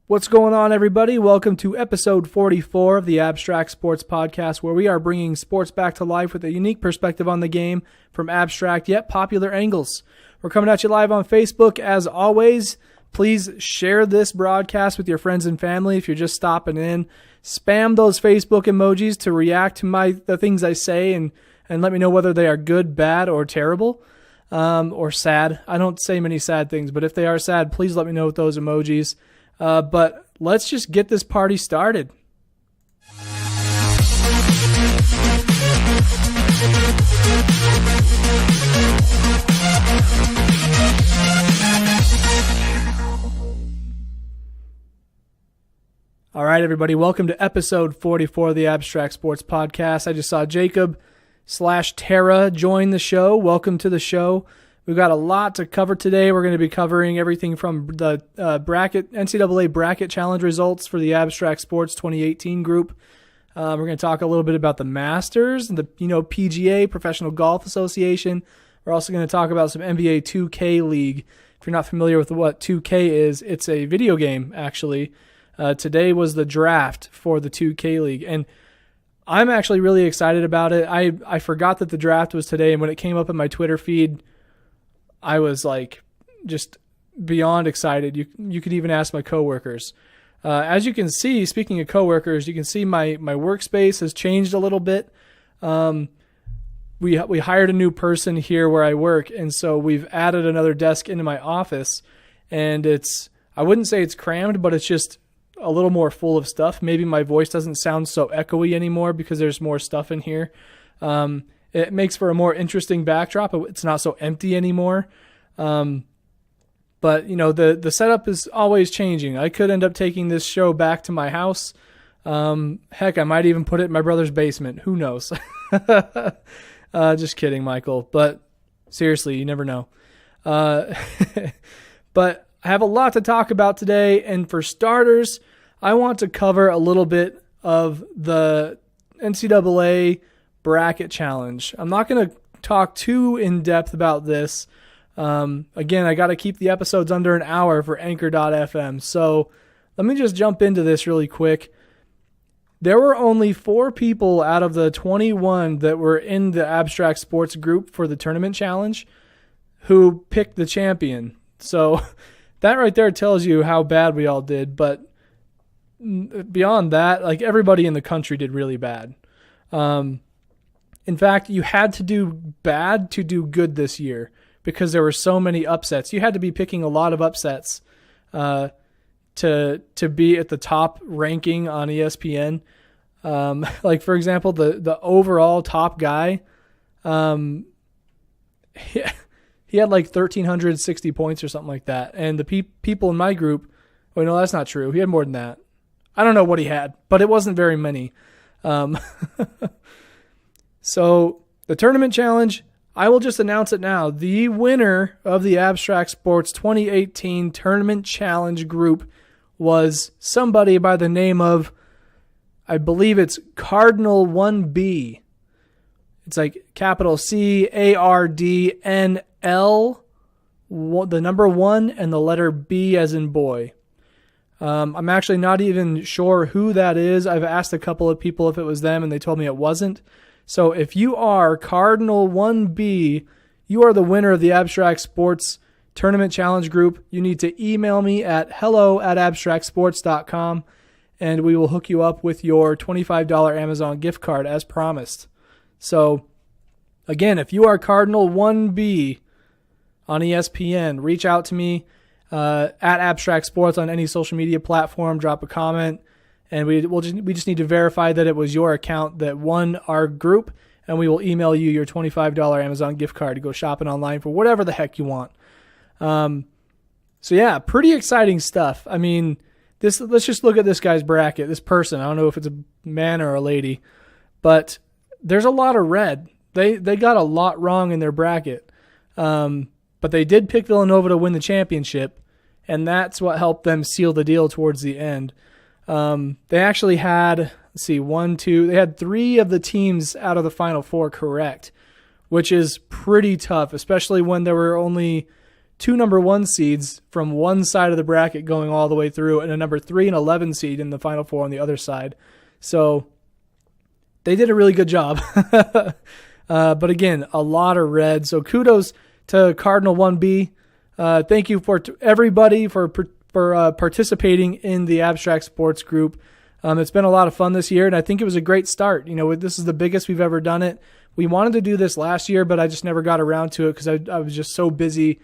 What's going on, everybody? Welcome to episode 44 of the Abstract Sports Podcast, where we are bringing sports back to life with a unique perspective on the game from abstract yet popular angles. We're coming at you live on Facebook. As always, please share this broadcast with your friends and family if you're just stopping in. Spam those Facebook emojis to react to the things I say and let me know whether they are good, bad, or terrible, or sad. I don't say many sad things, but if they are sad, please let me know with those emojis. But let's just get this party started. All right, everybody, welcome to episode 44 of the Abstract Sports Podcast. I just saw Jacob/Tara join the show. Welcome to the show. We've got a lot to cover today. We're going to be covering everything from the NCAA bracket challenge results for the Abstract Sports 2018 group. We're going to talk a little bit about the Masters, the PGA, Professional Golf Association. We're also going to talk about some NBA 2K League. If you're not familiar with what 2K is, it's a video game, actually. Today was the draft for the 2K League, and I'm actually really excited about it. I forgot that the draft was today, and when it came up in my Twitter feed, I was like just beyond excited. You could even ask my coworkers. As you can see, speaking of coworkers, you can see my workspace has changed a little bit. We hired a new person here where I work, and so we've added another desk into my office, and I wouldn't say it's crammed, but it's just a little more full of stuff. Maybe my voice doesn't sound so echoey anymore because there's more stuff in here. It makes for a more interesting backdrop. It's not so empty anymore. But, the setup is always changing. I could end up taking this show back to my house. Heck, I might even put it in my brother's basement. Who knows? Just kidding, Michael. But seriously, you never know. But I have a lot to talk about today. And for starters, I want to cover a little bit of the NCAA bracket challenge. I'm not going to talk too in depth about this. Again, I got to keep the episodes under an hour for Anchor.fm. So let me just jump into this really quick. There were only 4 people out of the 21 that were in the Abstract Sports group for the tournament challenge who picked the champion. So that right there tells you how bad we all did. But beyond that, like, everybody in the country did really bad. In fact, you had to do bad to do good this year because there were so many upsets. You had to be picking a lot of upsets to be at the top ranking on ESPN. Like, for example, the overall top guy, he had like 1,360 points or something like that. And the people in my group, wait, no, that's not true. He had more than that. I don't know what he had, but it wasn't very many. So the tournament challenge, I will just announce it now. The winner of the Abstract Sports 2018 Tournament Challenge group was somebody by the name of, I believe it's Cardinal 1B. It's like capital CARDNL, the number 1 and the letter B as in boy. I'm actually not even sure who that is. I've asked a couple of people if it was them, and they told me it wasn't. So if you are Cardinal 1B, you are the winner of the Abstract Sports Tournament Challenge group. You need to email me at hello@abstractsports.com, and we will hook you up with your $25 Amazon gift card as promised. So again, if you are Cardinal 1B on ESPN, reach out to me at Abstract Sports on any social media platform, drop a comment. And we just need to verify that it was your account that won our group, and we will email you your $25 Amazon gift card to go shopping online for whatever the heck you want. So yeah, pretty exciting stuff. I mean, let's just look at this guy's bracket, this person. I don't know if it's a man or a lady, but there's a lot of red. They got a lot wrong in their bracket. But they did pick Villanova to win the championship, and that's what helped them seal the deal towards the end. They actually had, they had 3 of the teams out of the Final 4 correct, which is pretty tough, especially when there were only 2 number 1 seeds from one side of the bracket going all the way through, and a number 3 and 11 seed in the Final Four on the other side. So they did a really good job. But again, a lot of red. So kudos to Cardinal 1B. Thank you for everybody for participating in the Abstract Sports group. It's been a lot of fun this year, and I think it was a great start. This is the biggest we've ever done it. We wanted to do this last year, but I just never got around to it because I was just so busy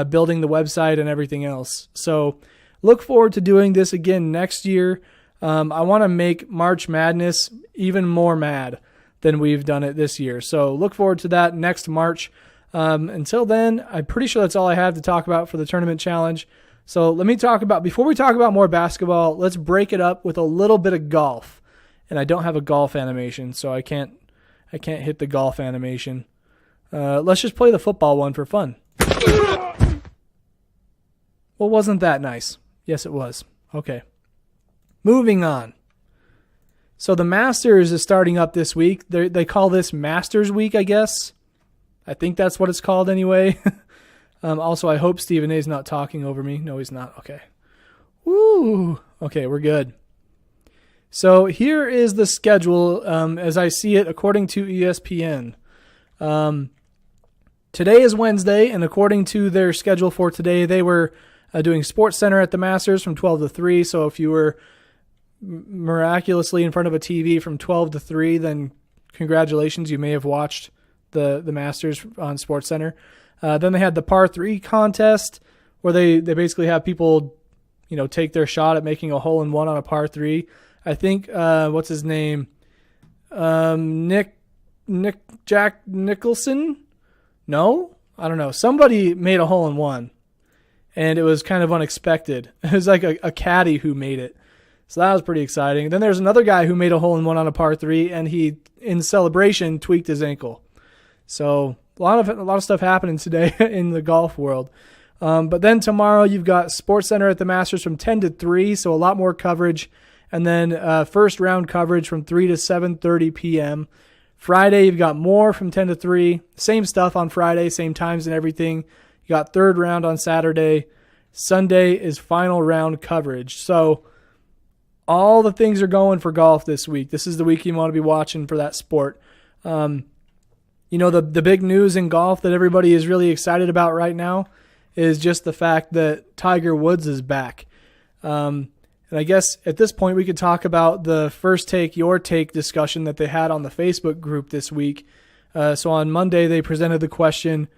building the website and everything else. So look forward to doing this again next year. I want to make March Madness even more mad than we've done it this year. So look forward to that next March. Until then, I'm pretty sure that's all I have to talk about for the tournament challenge. So before we talk about more basketball, let's break it up with a little bit of golf. And I don't have a golf animation, so I can't hit the golf animation. Let's just play the football one for fun. Well, wasn't that nice? Yes, it was. Okay. Moving on. So the Masters is starting up this week. They call this Masters Week, I guess. I think that's what it's called anyway. Also, I hope Stephen A. is not talking over me. No, he's not. Okay. Woo. Okay, we're good. So here is the schedule as I see it according to ESPN. Today is Wednesday, and according to their schedule for today, they were doing Sports Center at the Masters from 12 to 3. So if you were miraculously in front of a TV from 12 to 3, then congratulations, you may have watched the Masters on Sports Center. Then they had the par 3 contest where they basically have people, take their shot at making a hole in one on a par 3. I think, what's his name? Jack Nicholson? No? I don't know. Somebody made a hole in one, and it was kind of unexpected. It was like a caddy who made it. So that was pretty exciting. Then there's another guy who made a hole in one on a par 3, and he, in celebration, tweaked his ankle. So a lot of stuff happening today in the golf world. But then tomorrow you've got Sports Center at the Masters from 10 to 3, so a lot more coverage. And then first round coverage from 3 to 7:30 p.m. Friday you've got more from 10 to 3. Same stuff on Friday, same times and everything. You got third round on Saturday. Sunday is final round coverage. So all the things are going for golf this week. This is the week you want to be watching for that sport. The big news in golf that everybody is really excited about right now is just the fact that Tiger Woods is back. And I guess at this point we could talk about the first take, your take discussion that they had on the Facebook group this week. So on Monday they presented the question,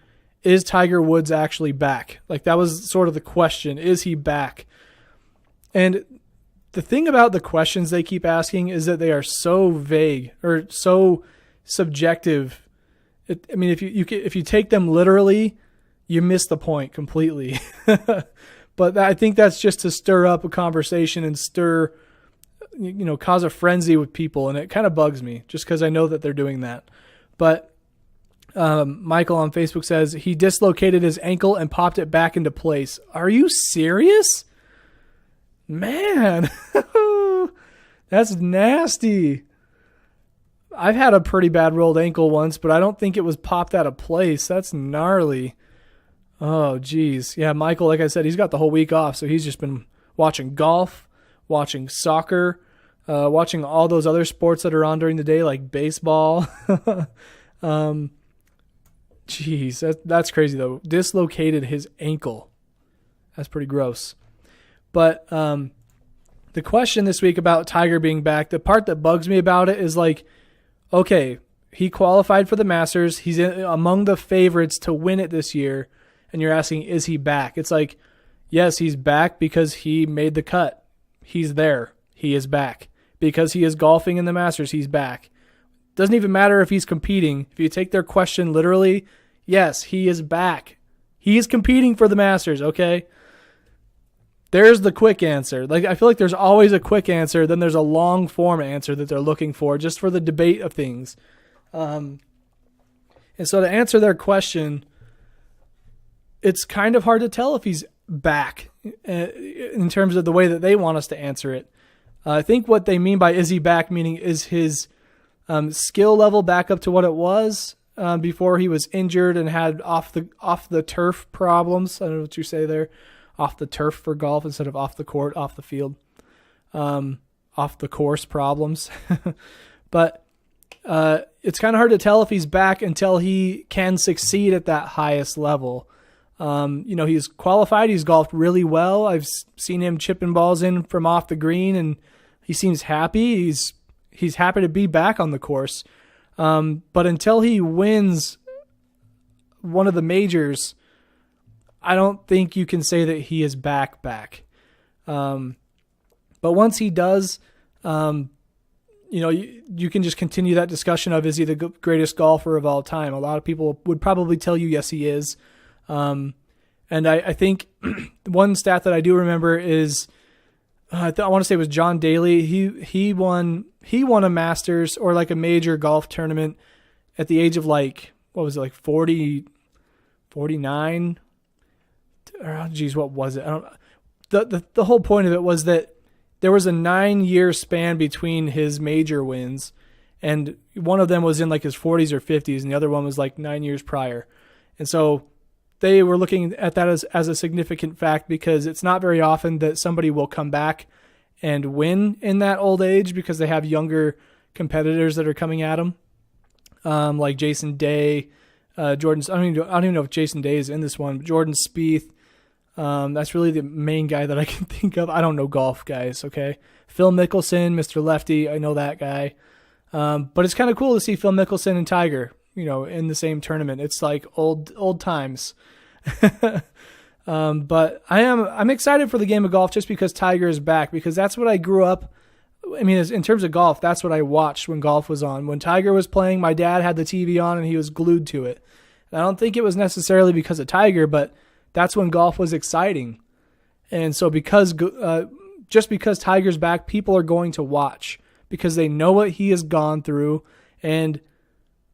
is Tiger Woods actually back? Like that was sort of the question, is he back? And the thing about the questions they keep asking is that they are so vague or so subjective. If you take them literally, you miss the point completely. But I think that's just to stir up a conversation and cause a frenzy with people. And it kind of bugs me just because I know that they're doing that. But Michael on Facebook says he dislocated his ankle and popped it back into place. Are you serious? Man, that's nasty. I've had a pretty bad rolled ankle once, but I don't think it was popped out of place. That's gnarly. Oh, geez. Yeah, Michael, like I said, he's got the whole week off, so he's just been watching golf, watching soccer, watching all those other sports that are on during the day, like baseball. Jeez, that's crazy, though. Dislocated his ankle. That's pretty gross. But the question this week about Tiger being back, the part that bugs me about it is like, okay, he qualified for the Masters. He's among the favorites to win it this year. And you're asking, is he back? It's like, yes, he's back because he made the cut. He's there. He is back. Because he is golfing in the Masters, he's back. Doesn't even matter if he's competing. If you take their question literally, yes, he is back. He is competing for the Masters, okay? There's the quick answer. Like I feel like there's always a quick answer, then there's a long form answer that they're looking for just for the debate of things. And so to answer their question, it's kind of hard to tell if he's back in terms of the way that they want us to answer it. I think what they mean by is he back, meaning is his skill level back up to what it was? before he was injured and had off the turf problems. I don't know what you say there, off the turf for golf instead of off the court, off the field, off the course problems. But it's kind of hard to tell if he's back until he can succeed at that highest level. He's qualified. He's golfed really well. I've seen him chipping balls in from off the green, and he seems happy. He's happy to be back on the course. But until he wins one of the majors, I don't think you can say that he is back. But once he does, you can just continue that discussion of, is he the greatest golfer of all time? A lot of people would probably tell you, yes, he is. And I think one stat that I do remember is, I want to say it was John Daly. He won a Masters or like a major golf tournament at the age of 40, 49. What was it? I don't. The whole point of it was that there was a 9-year span between his major wins, and one of them was in like his 40s or 50s, and the other one was like 9 years prior. And so they were looking at that as a significant fact, because it's not very often that somebody will come back and win in that old age, because they have younger competitors that are coming at them, like Jason Day, Jordan. I don't even know if Jason Day is in this one, but Jordan Spieth. That's really the main guy that I can think of. I don't know golf, guys. Okay, Phil Mickelson, Mr. Lefty. I know that guy. But it's kind of cool to see Phil Mickelson and Tiger, in the same tournament. It's like old times. But I'm excited for the game of golf just because Tiger is back, because that's what I grew up. I mean, in terms of golf, that's what I watched when golf was on. When Tiger was playing, my dad had the TV on and he was glued to it. And I don't think it was necessarily because of Tiger, but that's when golf was exciting. And so just because Tiger's back, people are going to watch because they know what he has gone through and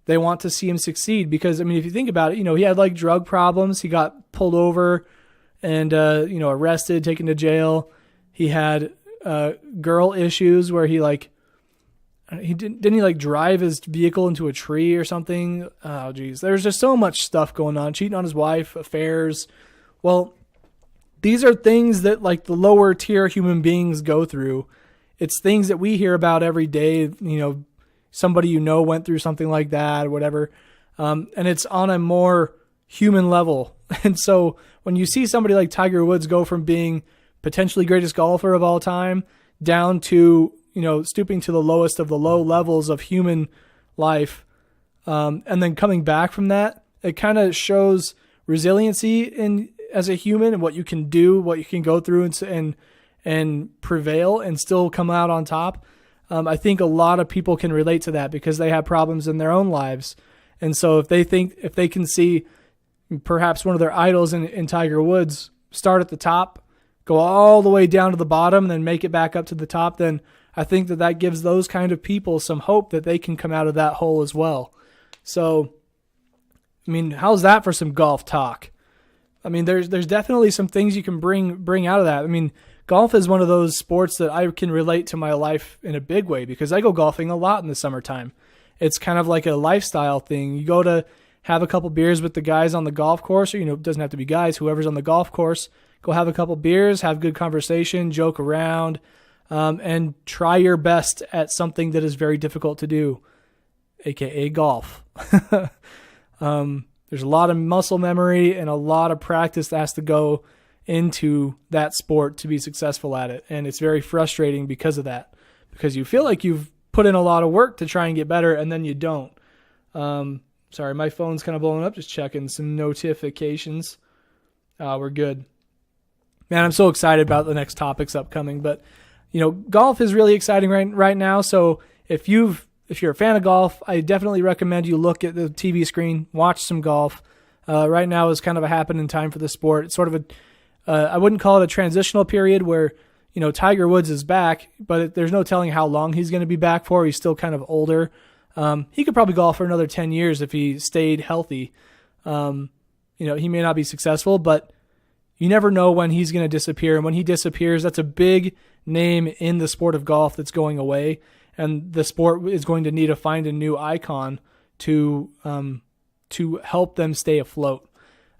they want to see him succeed. Because, I mean, if you think about it, he had like drug problems. He got pulled over and, arrested, taken to jail. He had girl issues where he didn't drive his vehicle into a tree or something. Oh, geez. There's just so much stuff going on. Cheating on his wife, affairs. Well, these are things that like the lower tier human beings go through. It's things that we hear about every day. Somebody went through something like that or whatever. And it's on a more human level. And so when you see somebody like Tiger Woods go from being potentially greatest golfer of all time down to, stooping to the lowest of the low levels of human life, and then coming back from that, it kind of shows resiliency as a human and what you can do, what you can go through and prevail and still come out on top. I think a lot of people can relate to that because they have problems in their own lives. And so if they can see perhaps one of their idols in Tiger Woods start at the top, go all the way down to the bottom, and then make it back up to the top, then I think that gives those kind of people some hope that they can come out of that hole as well. So, I mean, how's that for some golf talk? I mean, there's definitely some things you can bring out of that. I mean, golf is one of those sports that I can relate to my life in a big way because I go golfing a lot in the summertime. It's kind of like a lifestyle thing. You go to have a couple beers with the guys on the golf course, or, it doesn't have to be guys, whoever's on the golf course. Go have a couple beers, have good conversation, joke around, and try your best at something that is very difficult to do, aka golf. There's a lot of muscle memory and a lot of practice that has to go into that sport to be successful at it. And it's very frustrating because of that, because you feel like you've put in a lot of work to try and get better, and then you don't. Sorry, my phone's kind of blowing up, just checking some notifications. We're good. Man, I'm so excited about the next topics upcoming, but golf is really exciting right now. So if you're a fan of golf, I definitely recommend you look at the TV screen, watch some golf. Right now is kind of a happening time for the sport. It's sort of I wouldn't call it a transitional period where, Tiger Woods is back, but there's no telling how long he's going to be back for. He's still kind of older. He could probably golf for another 10 years if he stayed healthy. He may not be successful, but you never know when he's going to disappear. And when he disappears, that's a big name in the sport of golf that's going away. And the sport is going to need to find a new icon to to help them stay afloat.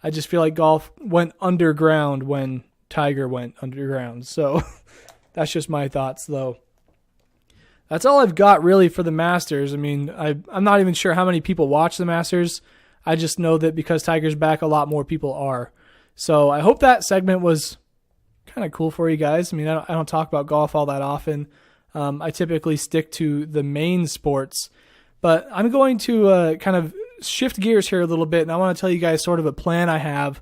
I just feel like golf went underground when Tiger went underground. So that's just my thoughts, though. That's all I've got really for the Masters. I mean, I'm not even sure how many people watch the Masters. I just know that because Tiger's back, a lot more people are. So I hope that segment was kind of cool for you guys. I mean, I don't talk about golf all that often. I typically stick to the main sports. But I'm going to kind of shift gears here a little bit, and I want to tell you guys sort of a plan I have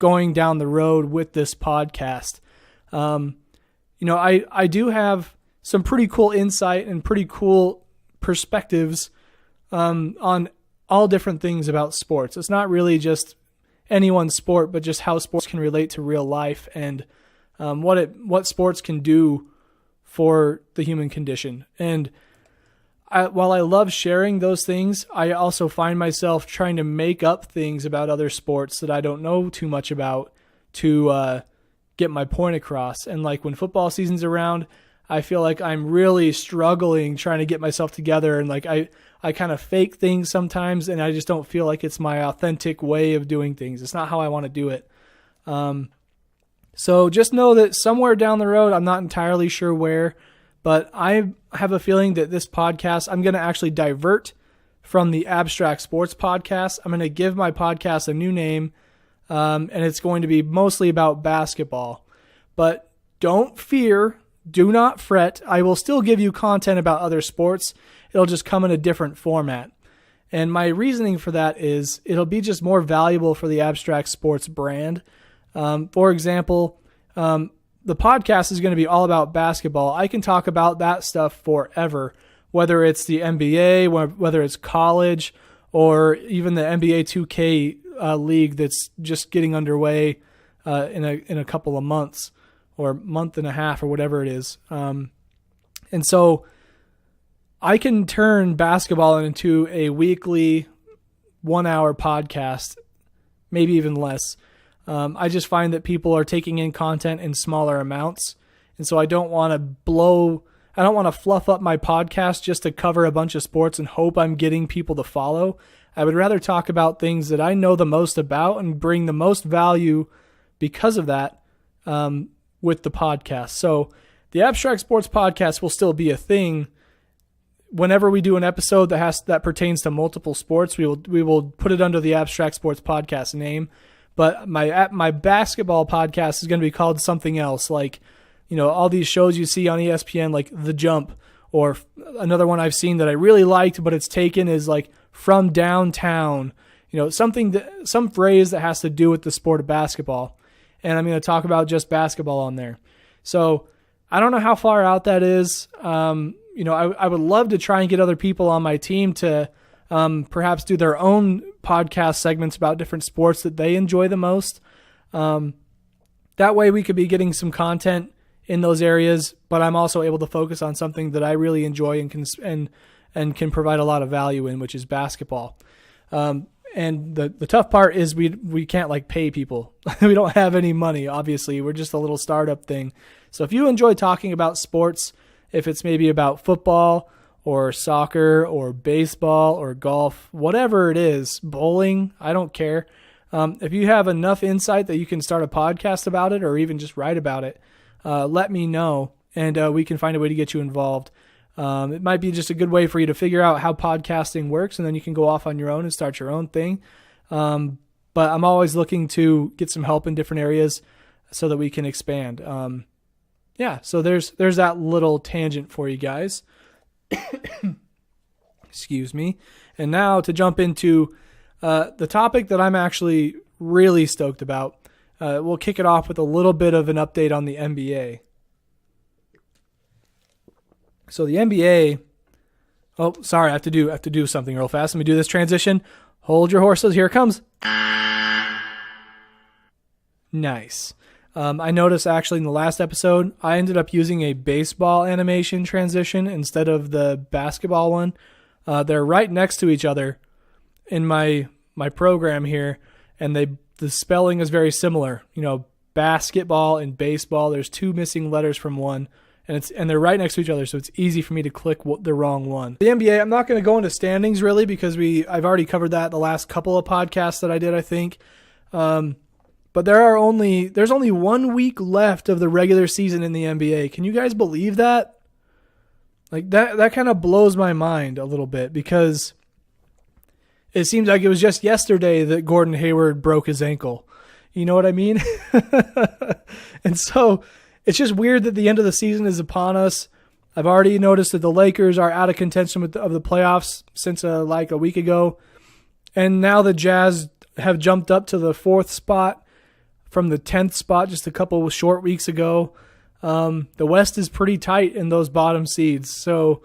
going down the road with this podcast. I do have some pretty cool insight and pretty cool perspectives on all different things about sports. It's not really just anyone's sport, but just how sports can relate to real life and what sports can do for the human condition. And while I love sharing those things, I also find myself trying to make up things about other sports that I don't know too much about to get my point across. And like when football season's around, I feel like I'm really struggling trying to get myself together, and like I kind of fake things sometimes, and I just don't feel like it's my authentic way of doing things. It's not how I want to do it. So just know that somewhere down the road, I'm not entirely sure where, but I have a feeling that this podcast, I'm going to actually divert from the Abstract Sports Podcast. I'm going to give my podcast a new name, and it's going to be mostly about basketball. But don't fear. Do not fret. I will still give you content about other sports. It'll just come in a different format. And my reasoning for that is it'll be just more valuable for the Abstract Sports brand. For example, the podcast is going to be all about basketball. I can talk about that stuff forever, whether it's the NBA, whether it's college, or even the NBA 2K league that's just getting underway in a couple of months or month and a half or whatever it is. And so I can turn basketball into a weekly 1-hour podcast, maybe even less. I just find that people are taking in content in smaller amounts. And so I don't want to fluff up my podcast just to cover a bunch of sports and hope I'm getting people to follow. I would rather talk about things that I know the most about and bring the most value because of that with the podcast. So the Abstract Sports Podcast will still be a thing. Whenever we do an episode that pertains to multiple sports, we will put it under the Abstract Sports Podcast name. But my basketball podcast is going to be called something else, like, all these shows you see on ESPN, like The Jump, or another one I've seen that I really liked, but it's taken is like From Downtown, some phrase that has to do with the sport of basketball. And I'm going to talk about just basketball on there. So I don't know how far out that is. I would love to try and get other people on my team to perhaps do their own podcast segments about different sports that they enjoy the most. That way we could be getting some content in those areas, but I'm also able to focus on something that I really enjoy and can provide a lot of value in, which is basketball. And the tough part is we can't pay people. We don't have any money, obviously. We're just a little startup thing. So if you enjoy talking about sports, if it's maybe about football or soccer or baseball or golf, whatever it is, bowling, I don't care. If you have enough insight that you can start a podcast about it or even just write about it, let me know, and we can find a way to get you involved. It might be just a good way for you to figure out how podcasting works, and then you can go off on your own and start your own thing. But I'm always looking to get some help in different areas so that we can expand. So there's that little tangent for you guys. Excuse me. And now to jump into the topic that I'm actually really stoked about. We'll kick it off with a little bit of an update on the NBA. So the NBA. Oh, sorry, I have to do something real fast. Let me do this transition. Hold your horses. Here it comes. Nice. I noticed actually in the last episode, I ended up using a baseball animation transition instead of the basketball one. They're right next to each other in my program here, and the spelling is very similar. Basketball and baseball. There's two missing letters from one, and they're right next to each other, so it's easy for me to click the wrong one. The NBA, I'm not going to go into standings really because I've already covered that the last couple of podcasts that I did, I think. But there's only 1 week left of the regular season in the NBA. Can you guys believe that? Like that kind of blows my mind a little bit because it seems like it was just yesterday that Gordon Hayward broke his ankle. You know what I mean? And so it's just weird that the end of the season is upon us. I've already noticed that the Lakers are out of contention of the playoffs since like a week ago. And now the Jazz have jumped up to the 4th spot from the 10th spot just a couple of short weeks ago. The West is pretty tight in those bottom seeds. So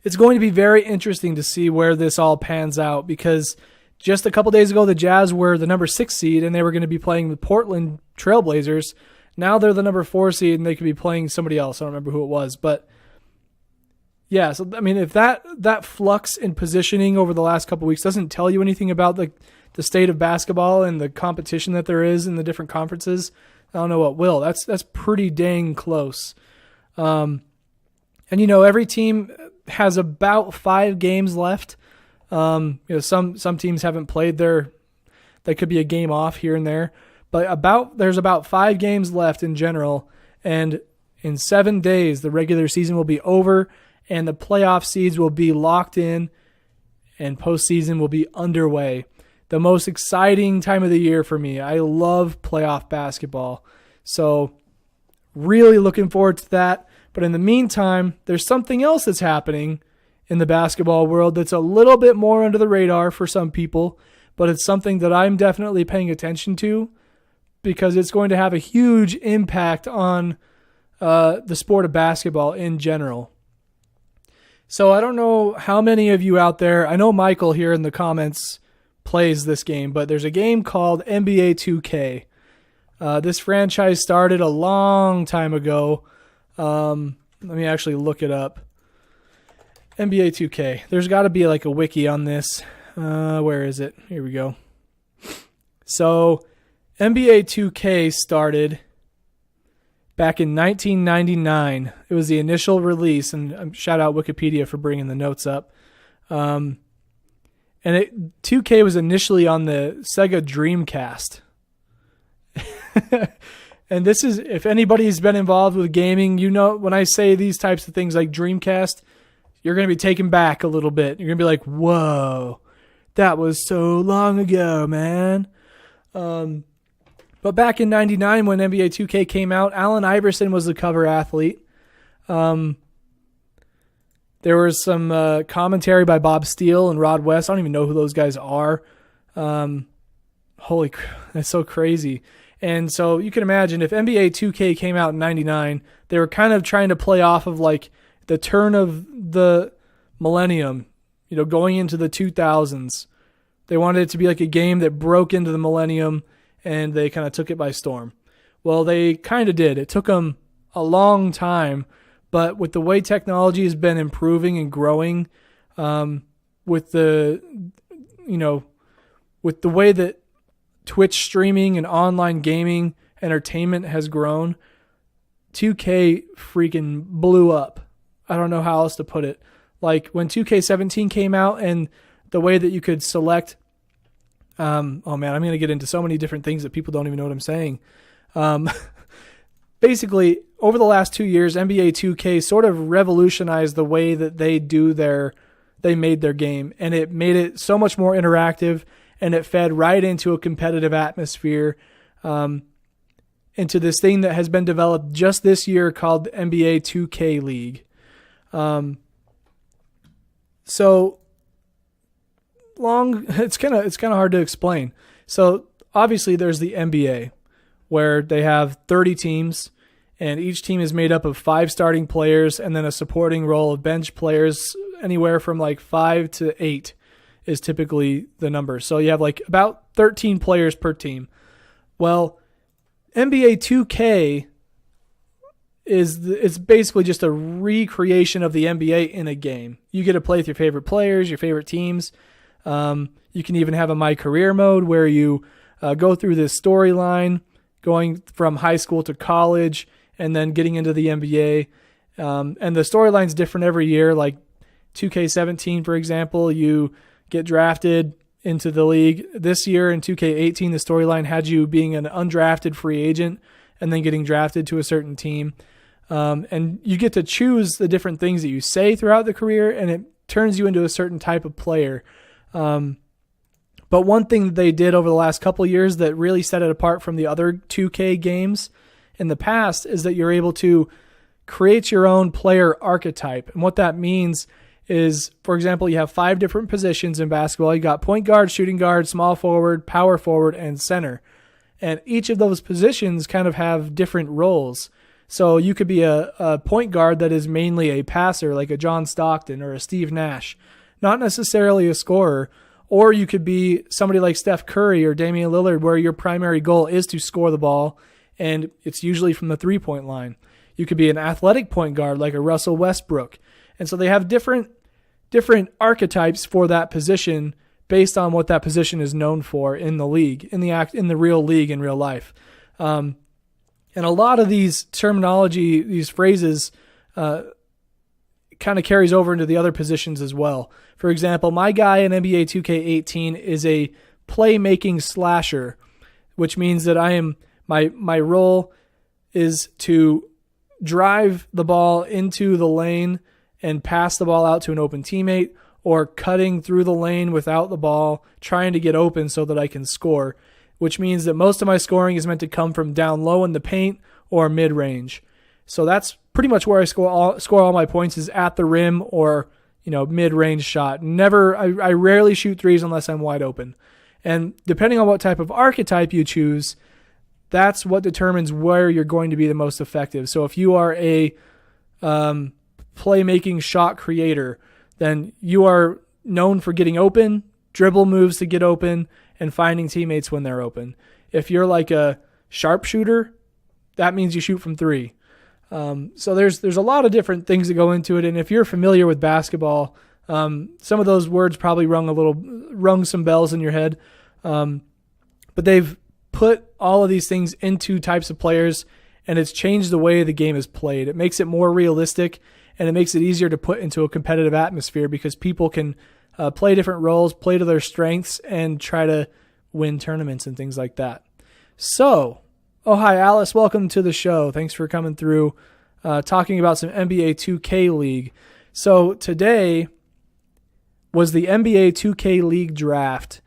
it's going to be very interesting to see where this all pans out because just a couple days ago, the Jazz were the number 6 seed and they were going to be playing the Portland Trailblazers. Now they're the number 4 seed and they could be playing somebody else. I don't remember who it was, but yeah. So, I mean, if that flux in positioning over the last couple of weeks doesn't tell you anything about the state of basketball and the competition that there is in the different conferences, I don't know what will. That's pretty dang close. And every team has about 5 games left. Some teams haven't played they could be a game off here and there, but there's about 5 games left in general. And in 7 days, the regular season will be over and the playoff seeds will be locked in and postseason will be underway. The most exciting time of the year for me. I love playoff basketball. So really looking forward to that. But in the meantime, there's something else that's happening in the basketball world that's a little bit more under the radar for some people, but it's something that I'm definitely paying attention to because it's going to have a huge impact on the sport of basketball in general. So I don't know how many of you out there, I know Michael here in the comments plays this game, but there's a game called NBA 2K. This franchise started a long time ago. Let me actually look it up. NBA 2K. There's got to be like a wiki on this. Where is it? Here we go. So NBA 2K started back in 1999. It was the initial release, and shout out Wikipedia for bringing the notes up. And 2K was initially on the Sega Dreamcast. And this is, if anybody's been involved with gaming, when I say these types of things like Dreamcast, you're going to be taken back a little bit. You're going to be like, whoa, that was so long ago, man. But back in 99 when NBA 2K came out, Allen Iverson was the cover athlete. There was some commentary by Bob Steele and Rod West. I don't even know who those guys are. Holy crap, that's so crazy. And so you can imagine if NBA 2K came out in 99, they were kind of trying to play off of like the turn of the millennium, going into the 2000s. They wanted it to be like a game that broke into the millennium and they kind of took it by storm. Well, they kind of did. It took them a long time, but with the way technology has been improving and growing, with the way that Twitch streaming and online gaming entertainment has grown, 2K freaking blew up. I don't know how else to put it. Like when 2K17 came out and the way that you could select, oh man, I'm going to get into so many different things that people don't even know what I'm saying. Basically, over the last 2 years, NBA 2K sort of revolutionized the way that they made their game, and it made it so much more interactive, and it fed right into a competitive atmosphere, into this thing that has been developed just this year called the NBA 2K League. So long, it's kind of hard to explain. So obviously there's the NBA, where they have 30 teams, and each team is made up of 5 starting players and then a supporting role of bench players, anywhere from like 5 to 8 is typically the number. So you have like about 13 players per team. Well, NBA 2K it's basically just a recreation of the NBA in a game. You get to play with your favorite players, your favorite teams. You can even have a My Career mode where you go through this storyline going from high school to college, and then getting into the NBA. And the storyline's different every year. Like 2K17, for example, you get drafted into the league. This year in 2K18, the storyline had you being an undrafted free agent and then getting drafted to a certain team. And you get to choose the different things that you say throughout the career, and it turns you into a certain type of player. But one thing that they did over the last couple of years that really set it apart from the other 2K games in the past is that you're able to create your own player archetype. And what that means is, for example, you have 5 different positions in basketball. You got point guard, shooting guard, small forward, power forward, and center. And each of those positions kind of have different roles. So you could be a point guard that is mainly a passer, like a John Stockton or a Steve Nash, not necessarily a scorer. Or you could be somebody like Steph Curry or Damian Lillard, where your primary goal is to score the ball, and it's usually from the three-point line. You could be an athletic point guard like a Russell Westbrook. And so they have different archetypes for that position based on what that position is known for in the league, in the real league, in real life. And a lot of these terminology, these phrases, kind of carries over into the other positions as well. For example, my guy in NBA 2K18 is a playmaking slasher, which means that my role is to drive the ball into the lane and pass the ball out to an open teammate, or cutting through the lane without the ball, trying to get open so that I can score, which means that most of my scoring is meant to come from down low in the paint or mid-range. So that's pretty much where I score all my points, is at the rim or, mid-range shot. I rarely shoot threes unless I'm wide open. And depending on what type of archetype you choose, that's what determines where you're going to be the most effective. So if you are a playmaking shot creator, then you are known for getting open, dribble moves to get open, and finding teammates when they're open. If you're like a sharpshooter, that means you shoot from 3. So there's a lot of different things that go into it. And if you're familiar with basketball, some of those words probably rung some bells in your head. But they've put all of these things into types of players, and it's changed the way the game is played. It makes it more realistic, and it makes it easier to put into a competitive atmosphere because people can play different roles, play to their strengths, and try to win tournaments and things like that. So, hi Alice, welcome to the show. Thanks for coming through, talking about some NBA 2K League. So today was the NBA 2K League draft.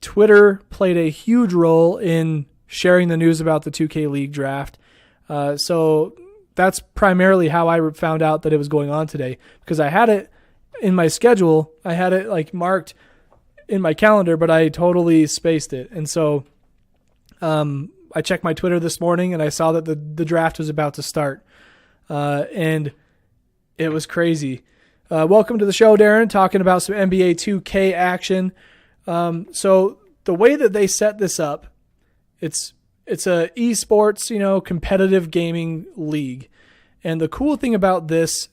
Twitter played a huge role in sharing the news about the 2K League draft. So that's primarily how I found out that it was going on today, because I had it in my schedule. I had it like marked in my calendar, but I totally spaced it. And so I checked my Twitter this morning and I saw that the draft was about to start. And it was crazy. Welcome to the show, Darren, talking about some NBA 2K action. So the way that they set this up, it's a esports, competitive gaming league. And the cool thing about this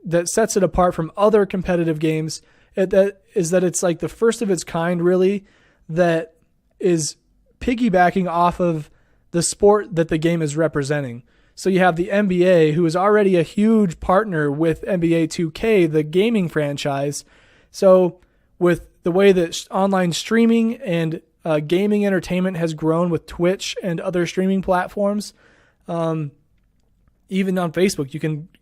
that sets it apart from other competitive games is that it's like the first of its kind, really, that is piggybacking off of the sport that the game is representing. So you have the NBA, who is already a huge partner with NBA 2K, the gaming franchise. So with the way that online streaming and gaming entertainment has grown with Twitch and other streaming platforms, even on Facebook,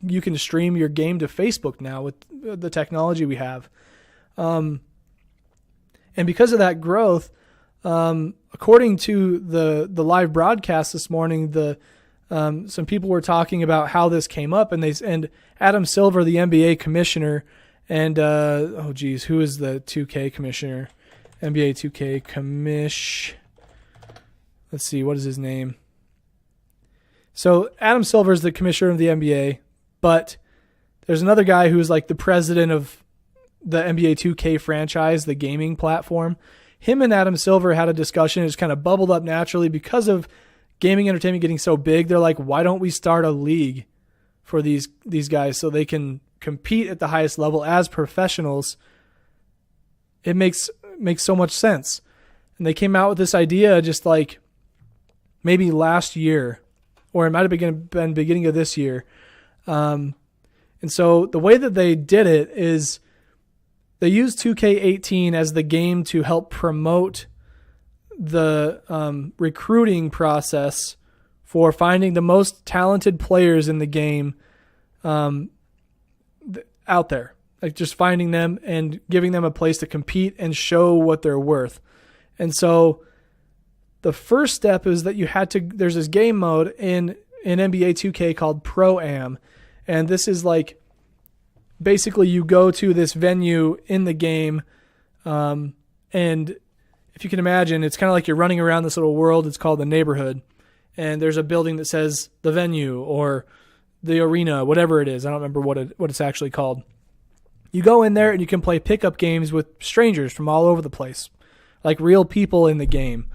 you can stream your game to Facebook now with the technology we have. And because of that growth, according to the live broadcast this morning, some people were talking about how this came up, and Adam Silver, the NBA commissioner, and who is the 2K commissioner? NBA 2K commish. Let's see, what is his name? So Adam Silver is the commissioner of the NBA, but there's another guy who's like the president of the NBA 2K franchise, the gaming platform. Him and Adam Silver had a discussion. It just kind of bubbled up naturally because of gaming entertainment getting so big. They're like, why don't we start a league for these guys so they can compete at the highest level as professionals? It makes so much sense. And they came out with this idea just like maybe last year or it might have been beginning of this year. And so the way that they did it is they used 2K18 as the game to help promote the recruiting process for finding the most talented players in the game out there. Like just finding them and giving them a place to compete and show what they're worth. And so the first step is that there's this game mode in NBA 2K called Pro-Am. And this is like, basically you go to this venue in the game. And if you can imagine, it's kind of like you're running around this little world. It's called the neighborhood. And there's a building that says the venue or the arena, whatever it is. I don't remember what it's actually called. You go in there and you can play pickup games with strangers from all over the place, like real people in the game.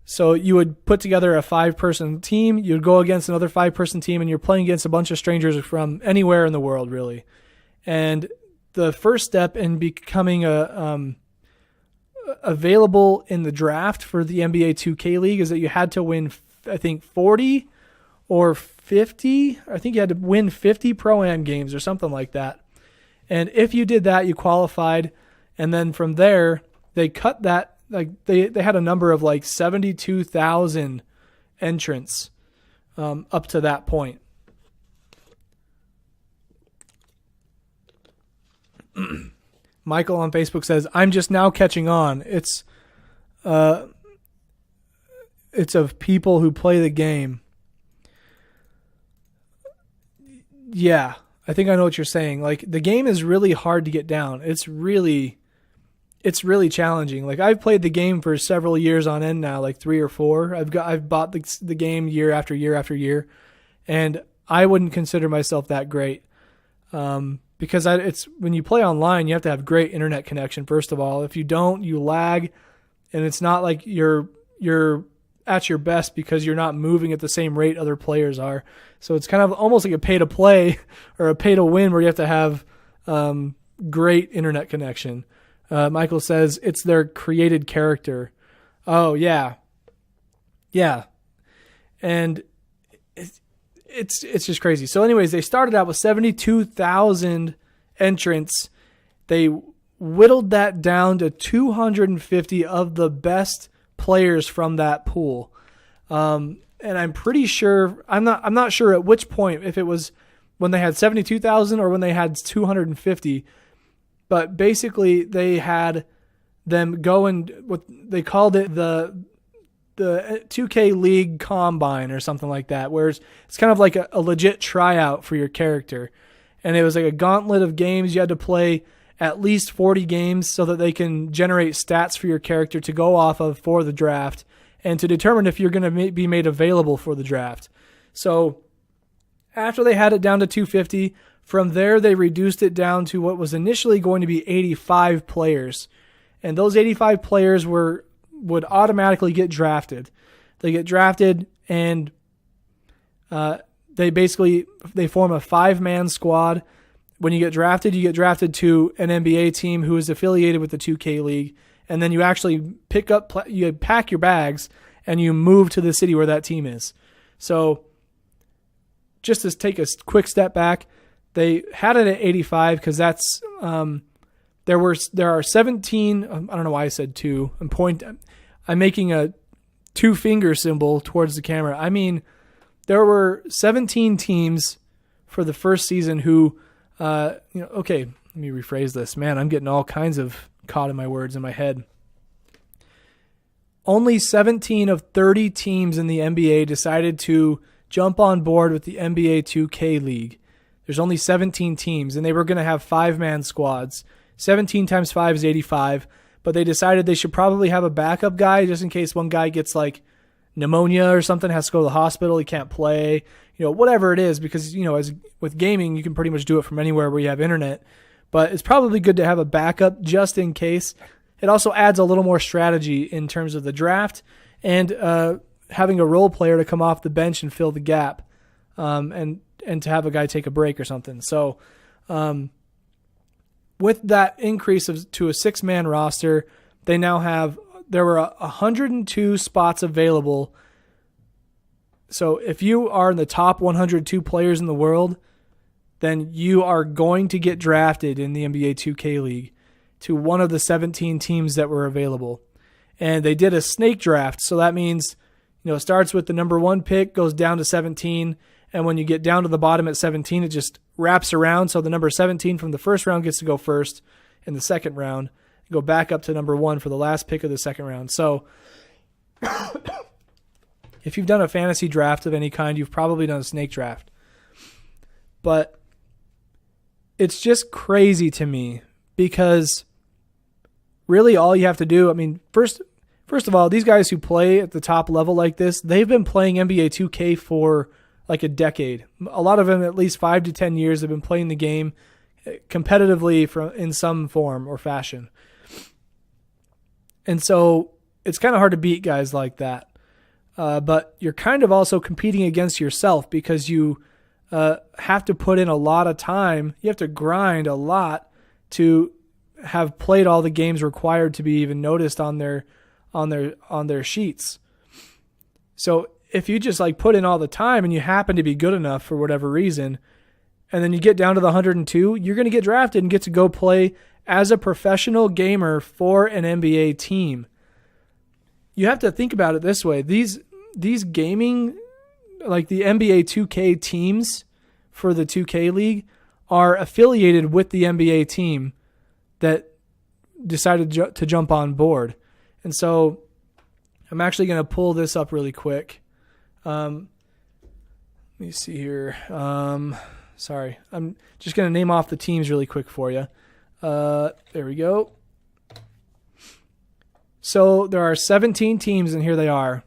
So you would put together a 5-person team. You'd go against another 5-person team, and you're playing against a bunch of strangers from anywhere in the world, really. And the first step in becoming available in the draft for the NBA 2K League is that you had to win, I think, 40 or 50. I think you had to win 50 Pro-Am games or something like that. And if you did that, you qualified. And then from there, they cut that. Like they had a number of like 72,000 entrants up to that point. Michael on Facebook says, "I'm just now catching on. It's of people who play the game." Yeah, I think I know what you're saying. Like the game is really hard to get down. It's really challenging. Like I've played the game for several years on end now, like 3 or 4. I've bought the game year after year after year, and I wouldn't consider myself that great. Because it's when you play online, you have to have great internet connection. First of all, if you don't, you lag, and it's not like you're at your best because you're not moving at the same rate other players are. So it's kind of almost like a pay to play or a pay to win where you have to have great internet connection. Michael says it's their created character. Oh yeah. And it's just crazy. So anyways, they started out with 72,000 entrants. They whittled that down to 250 of the best players from that pool. And I'm pretty sure, I'm not sure at which point, if it was when they had 72,000 or when they had 250, but basically they had them go and what they called it the 2K League Combine or something like that, where it's kind of like a legit tryout for your character. And it was like a gauntlet of games. You had to play at least 40 games so that they can generate stats for your character to go off of for the draft and to determine if you're going to be made available for the draft. So after they had it down to 250, from there they reduced it down to what was initially going to be 85 players. And those 85 players would automatically get drafted. They get drafted, and they form a 5-man squad. When you get drafted to an NBA team who is affiliated with the 2K League, and then you actually you pack your bags and you move to the city where that team is. So just to take a quick step back, they had it at 85 because that's there are 17. I don't know why I said 2. I'm making a 2-finger symbol towards the camera. I mean, there were 17 teams for the first season who, okay, let me rephrase this. Man, I'm getting all kinds of caught in my words in my head. Only 17 of 30 teams in the NBA decided to jump on board with the NBA 2K League. There's only 17 teams, and they were going to have 5-man squads. 17 times 5 is 85. But they decided they should probably have a backup guy just in case one guy gets like pneumonia or something, has to go to the hospital, he can't play, whatever it is, because, as with gaming, you can pretty much do it from anywhere where you have internet. But it's probably good to have a backup just in case. It also adds a little more strategy in terms of the draft and having a role player to come off the bench and fill the gap and to have a guy take a break or something. So, with that increase to a 6-man roster, there were 102 spots available So if you are in the top 102 players in the world, then you are going to get drafted in the NBA 2K League to one of the 17 teams that were available. And they did a snake draft, so that means, it starts with the number 1 pick, goes down to 17, and when you get down to the bottom at 17, it just wraps around. So the number 17 from the first round gets to go first in the second round, go back up to number 1 for the last pick of the second round. So if you've done a fantasy draft of any kind, you've probably done a snake draft. But it's just crazy to me because really all you have to do, first of all, these guys who play at the top level like this, they've been playing NBA 2K for like a decade. A lot of them, at least 5 to 10 years, have been playing the game competitively in some form or fashion. And so it's kind of hard to beat guys like that. But you're kind of also competing against yourself because you have to put in a lot of time. You have to grind a lot to have played all the games required to be even noticed on their sheets. So if you just put in all the time and you happen to be good enough for whatever reason, and then you get down to the 102, you're going to get drafted and get to go play as a professional gamer for an NBA team. You have to think about it this way. These gaming, like the NBA 2K teams for the 2K League, are affiliated with the NBA team that decided to jump on board. And so I'm actually going to pull this up really quick. Let me see here. Sorry. I'm just going to name off the teams really quick for you. There we go. So there are 17 teams, and here they are.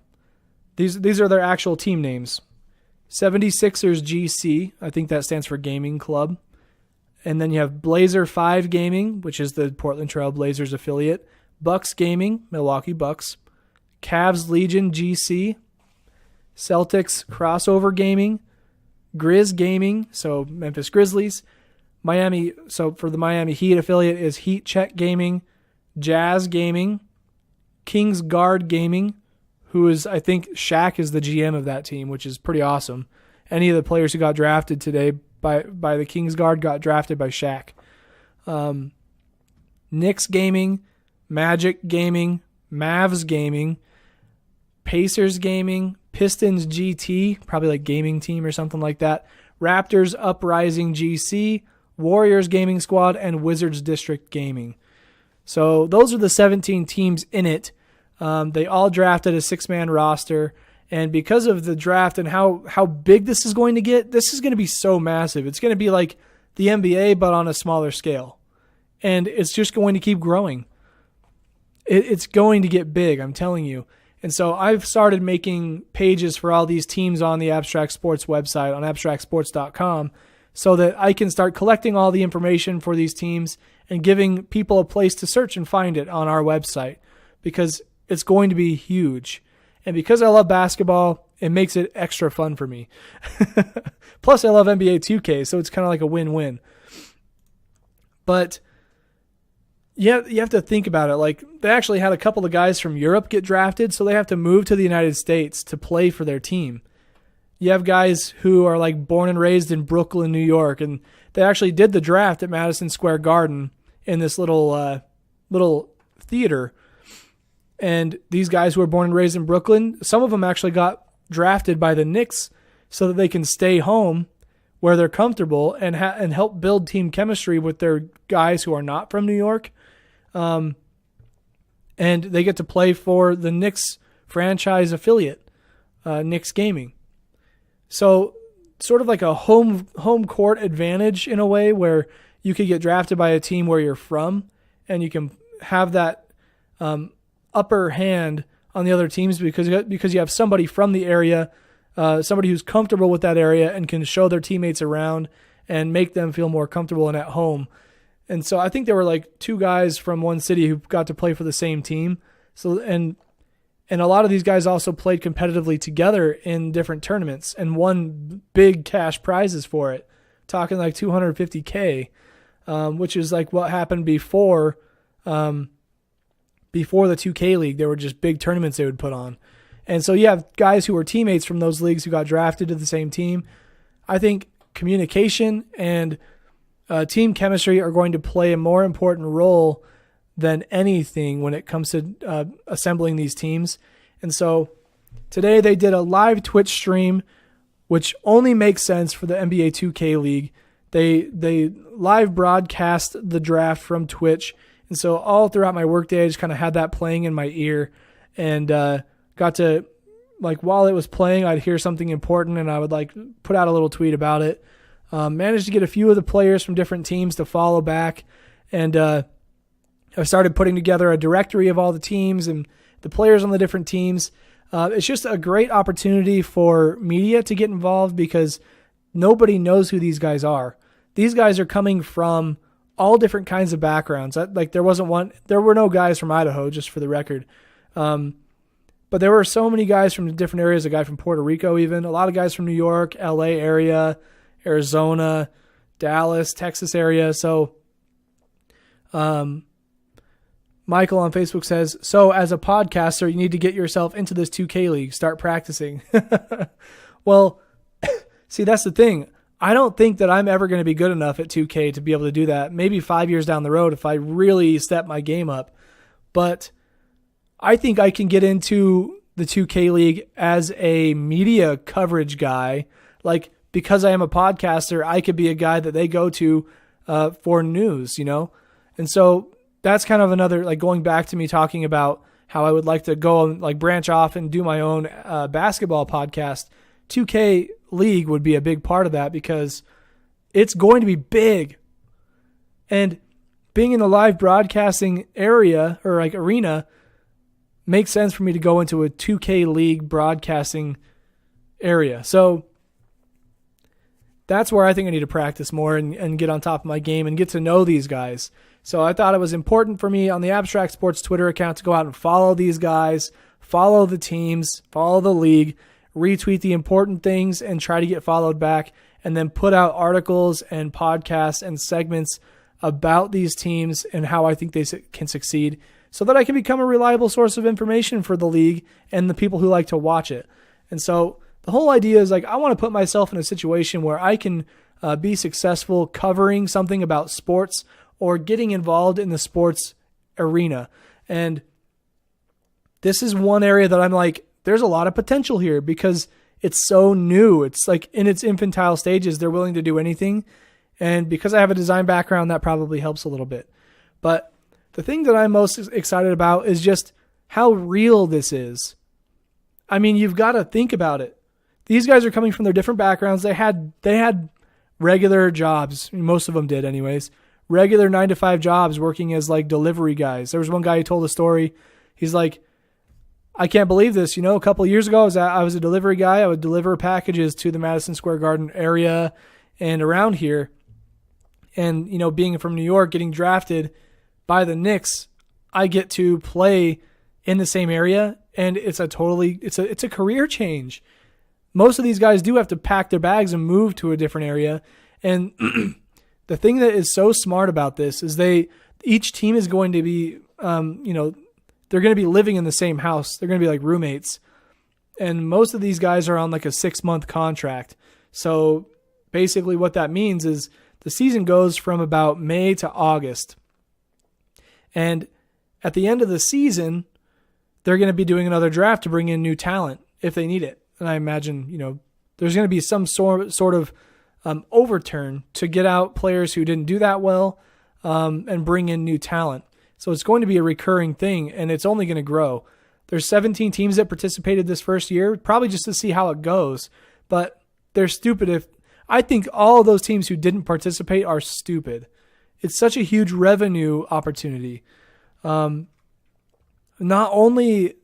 These are their actual team names. 76ers GC, I think that stands for Gaming Club. And then you have Blazer 5 Gaming, which is the Portland Trail Blazers affiliate. Bucks Gaming, Milwaukee Bucks. Cavs Legion GC. Celtics Crossover Gaming. Grizz Gaming, so Memphis Grizzlies. Miami, so for the Miami Heat affiliate is Heat Check Gaming. Jazz Gaming. Kings Guard Gaming, who is, I think Shaq is the GM of that team, which is pretty awesome. Any of the players who got drafted today by the Kings Guard got drafted by Shaq. Knicks Gaming, Magic Gaming, Mavs Gaming, Pacers Gaming, Pistons GT, probably like gaming team or something like that, Raptors Uprising GC, Warriors Gaming Squad, and Wizards District Gaming. So those are the 17 teams in it. They all drafted a 6-man roster. And because of the draft and how big this is going to get, this is going to be so massive. It's going to be like the NBA, but on a smaller scale. And it's just going to keep growing. It's going to get big, I'm telling you. And so I've started making pages for all these teams on the Abstract Sports website, on abstractsports.com, so that I can start collecting all the information for these teams and giving people a place to search and find it on our website, because it's going to be huge. And because I love basketball, it makes it extra fun for me. Plus, I love NBA 2K, so it's kind of like a win-win. But yeah, you have to think about it. Like, they actually had a couple of guys from Europe get drafted, so they have to move to the United States to play for their team. You have guys who are like born and raised in Brooklyn, New York, and they actually did the draft at Madison Square Garden in this little theater. And these guys who were born and raised in Brooklyn, some of them actually got drafted by the Knicks so that they can stay home where they're comfortable and help build team chemistry with their guys who are not from New York. And they get to play for the Knicks franchise affiliate, Knicks Gaming. So sort of like a home court advantage in a way, where you could get drafted by a team where you're from, and you can have that upper hand on the other teams because you have somebody from the area, somebody who's comfortable with that area and can show their teammates around and make them feel more comfortable and at home. And so I think there were like 2 guys from one city who got to play for the same team. So and a lot of these guys also played competitively together in different tournaments and won big cash prizes for it, talking like $250K, which is like what happened before the 2K League. There were just big tournaments they would put on. And so you have guys who are teammates from those leagues who got drafted to the same team. I think communication and team chemistry are going to play a more important role than anything when it comes to assembling these teams. And so today they did a live Twitch stream, which only makes sense for the NBA 2K League. They live broadcast the draft from Twitch. And so all throughout my workday, I just kind of had that playing in my ear and got to, like, while it was playing, I'd hear something important and I would like put out a little tweet about it. Managed to get a few of the players from different teams to follow back. And I started putting together a directory of all the teams and the players on the different teams. It's just a great opportunity for media to get involved because nobody knows who these guys are. These guys are coming from all different kinds of backgrounds. Like there were no guys from Idaho, just for the record. But there were so many guys from different areas, a guy from Puerto Rico even, a lot of guys from New York, LA area, Arizona, Dallas, Texas area. So Michael on Facebook says, so as a podcaster, you need to get yourself into this 2K league, start practicing. Well, see, that's the thing. I don't think that I'm ever going to be good enough at 2K to be able to do that. Maybe 5 years down the road if I really step my game up. But I think I can get into the 2K league as a media coverage guy. Like, because I am a podcaster, I could be a guy that they go to for news, you know? And so that's kind of another, like, going back to me talking about how I would like to go and like branch off and do my own basketball podcast. 2K league would be a big part of that because it's going to be big. And being in the live broadcasting area or like arena makes sense for me to go into a 2K league broadcasting area. So that's where I think I need to practice more and get on top of my game and get to know these guys. So I thought it was important for me on the Abstract Sports Twitter account to go out and follow these guys, follow the teams, follow the league, retweet the important things and try to get followed back, and then put out articles and podcasts and segments about these teams and how I think they can succeed so that I can become a reliable source of information for the league and the people who like to watch it. And so the whole idea is like I want to put myself in a situation where I can be successful covering something about sports or getting involved in the sports arena. And this is one area that I'm like, there's a lot of potential here because it's so new. It's like in its infantile stages, they're willing to do anything. And because I have a design background, that probably helps a little bit. But the thing that I'm most excited about is just how real this is. I mean, you've got to think about it. These guys are coming from their different backgrounds. They had regular jobs. Most of them did anyways. Regular 9-to-5 jobs working as like delivery guys. There was one guy who told a story. He's like, I can't believe this. You know, a couple of years ago, I was a delivery guy. I would deliver packages to the Madison Square Garden area and around here. And, you know, being from New York, getting drafted by the Knicks, I get to play in the same area. And it's a career change. Most of these guys do have to pack their bags and move to a different area. And the thing that is so smart about this is each team is going to be, they're going to be living in the same house. They're going to be like roommates. And most of these guys are on like a 6-month contract. So basically what that means is the season goes from about May to August. And at the end of the season, they're going to be doing another draft to bring in new talent if they need it. And I imagine, you know, there's going to be some sort of overturn to get out players who didn't do that well and bring in new talent. So it's going to be a recurring thing, and it's only going to grow. There's 17 teams that participated this first year, probably just to see how it goes. But they're stupid. I think all of those teams who didn't participate are stupid. It's such a huge revenue opportunity. Not only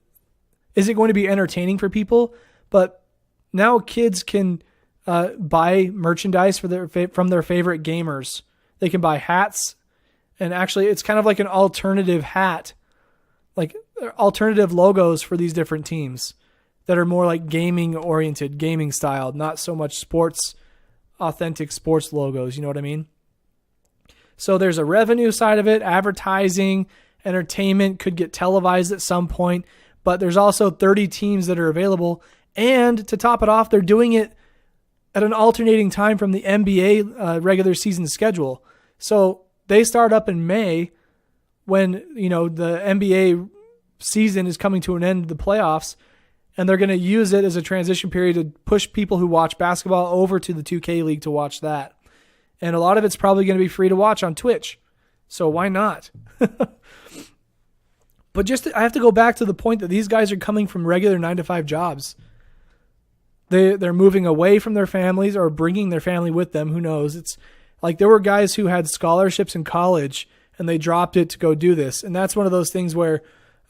is it going to be entertaining for people, but now kids can buy merchandise from their favorite gamers. They can buy hats. And actually, it's kind of like an alternative hat, like alternative logos for these different teams that are more like gaming-oriented, gaming style, not so much authentic sports logos. You know what I mean? So there's a revenue side of it, advertising, entertainment could get televised at some point. but there's also 30 teams that are available. And to top it off, they're doing it at an alternating time from the NBA regular season schedule. So they start up in May when, the NBA season is coming to an end, the playoffs, and they're going to use it as a transition period to push people who watch basketball over to the 2K League to watch that. And a lot of it's probably going to be free to watch on Twitch. So why not? But I have to go back to the point that these guys are coming from regular 9-to-5 jobs. They're moving away from their families or bringing their family with them. Who knows? It's like there were guys who had scholarships in college and they dropped it to go do this. And that's one of those things where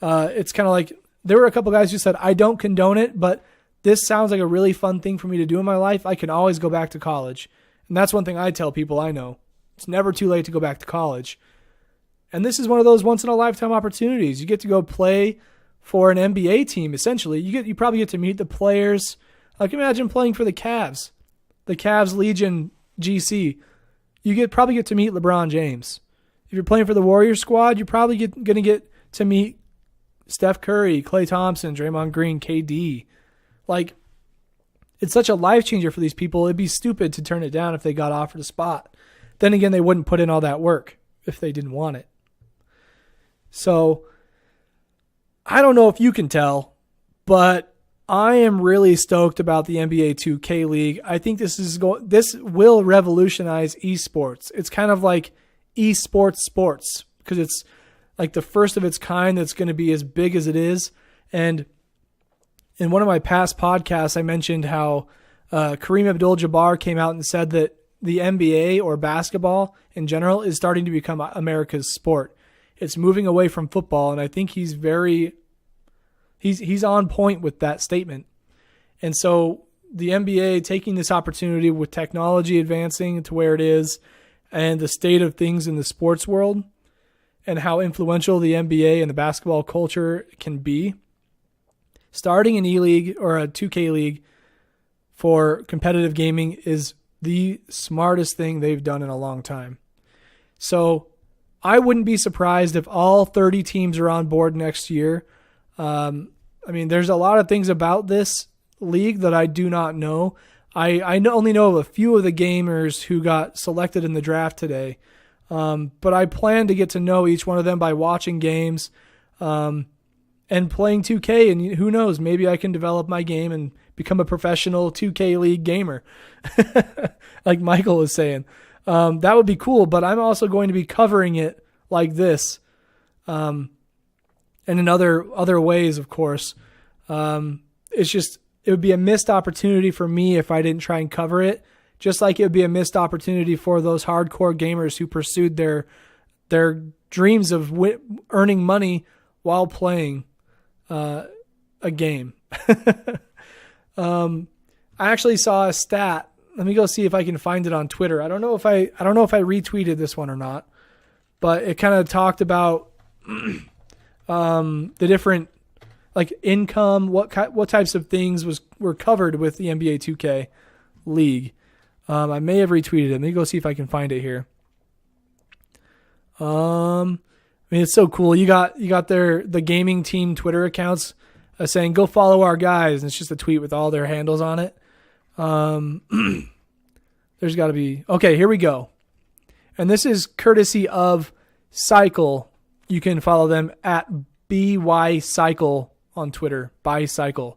it's kind of like there were a couple guys who said, I don't condone it, but this sounds like a really fun thing for me to do in my life. I can always go back to college. And that's one thing I tell people I know. It's never too late to go back to college. And this is one of those once-in-a-lifetime opportunities. You get to go play for an NBA team, essentially. You probably get to meet the players. Like imagine playing for the Cavs Legion GC. You probably get to meet LeBron James. If you're playing for the Warriors squad, you're probably going to get to meet Steph Curry, Klay Thompson, Draymond Green, KD. Like, it's such a life changer for these people. It'd be stupid to turn it down if they got offered a spot. Then again, they wouldn't put in all that work if they didn't want it. So, I don't know if you can tell, but I am really stoked about the NBA 2K League. I think this will revolutionize esports. It's kind of like esports sports because it's like the first of its kind that's going to be as big as it is. And in one of my past podcasts, I mentioned how Kareem Abdul-Jabbar came out and said that the NBA or basketball in general is starting to become America's sport. It's moving away from football, and I think he's on point with that statement. And so the NBA taking this opportunity with technology advancing to where it is and the state of things in the sports world and how influential the NBA and the basketball culture can be, starting an E-League or a 2K League for competitive gaming is the smartest thing they've done in a long time. So I wouldn't be surprised if all 30 teams are on board next year. There's a lot of things about this league that I do not know. I only know of a few of the gamers who got selected in the draft today. But I plan to get to know each one of them by watching games and playing 2K. And who knows, maybe I can develop my game and become a professional 2K League gamer, like Michael was saying. That would be cool, but I'm also going to be covering it like this. And in other ways, of course. It would be a missed opportunity for me if I didn't try and cover it, just like it would be a missed opportunity for those hardcore gamers who pursued their dreams of earning money while playing a game. I actually saw a stat. Let me go see if I can find it on Twitter. I don't know if I retweeted this one or not, but it kind of talked about the different like income, what types of things were covered with the NBA 2K League. I may have retweeted it. Let me go see if I can find it here. It's so cool. You got the gaming team Twitter accounts saying, go follow our guys. And it's just a tweet with all their handles on it. There's got to be... Okay, here we go. And this is courtesy of Cycle. You can follow them at BYCycle on Twitter. ByCycle.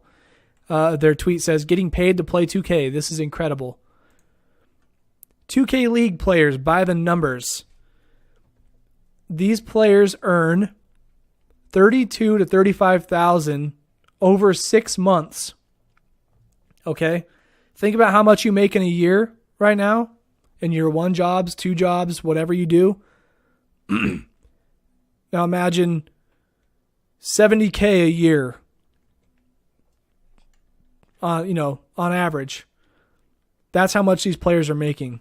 Their tweet says, getting paid to play 2K. This is incredible. 2K League players by the numbers. These players earn $32,000 to $35,000 over 6 months. Okay? Think about how much you make in a year right now in your 1 jobs, 2 jobs, whatever you do. Now imagine $70K a year on average. That's how much these players are making